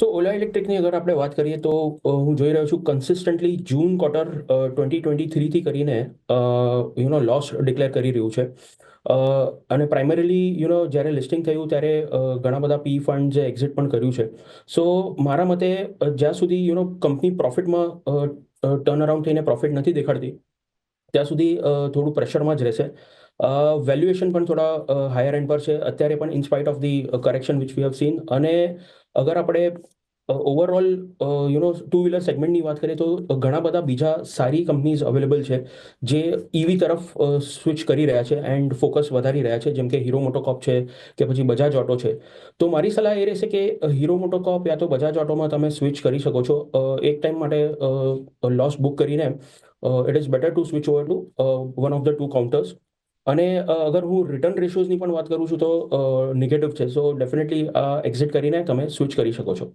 સો ઓલા ઇલેક્ટ્રિકની અગર આપણે વાત કરીએ તો હું જોઈ રહ્યો છું કન્સિસ્ટન્ટલી જૂન ક્વાર્ટર 2023થી કરીને લોસ ડિક્લેર કરી રહ્યું છે. અને પ્રાઇમરીલી જ્યારે લિસ્ટિંગ થયું ત્યારે ઘણા બધા પી ફંડ એક્ઝિટ પણ કર્યું છે. સો મારા મતે જ્યાં સુધી કંપની પ્રોફિટમાં ટર્ન અરાઉન્ડ થઈને પ્રોફિટ નથી દેખાડતી ત્યાં સુધી થોડું પ્રેશરમાં જ રહેશે. વેલ્યુએશન પણ થોડા હાયર એન્ડ પર છે અત્યારે પણ in spite of the correction which we have seen. અને અગર આપણે ઓવરઓલ ટુ વ્હીલર સેગમેન્ટની વાત કરીએ તો ઘણા બધા બીજા સારી કંપનીઝ અવેલેબલ છે જે ઈવી તરફ સ્વિચ કરી રહ્યા છે એન્ડ ફોકસ વધારી રહ્યા છે, જેમ કે હીરો મોટોકોર્પ છે કે પછી બજાજ ઓટો છે. તો મારી સલાહ એ રહેશે કે હીરો મોટોકોર્પ યા તો બજાજ ઓટોમાં તમે સ્વિચ કરી શકો છો એક ટાઈમ માટે લોસ બુક કરીને. It is better to switch over to one of the two counters. અને અગર હું રિટર્ન રેશિયોઝની પણ વાત કરું છું તો નેગેટિવ છે. સો ડેફિનેટલી એક્ઝિટ કરીને તમે સ્વિચ કરી શકો છો.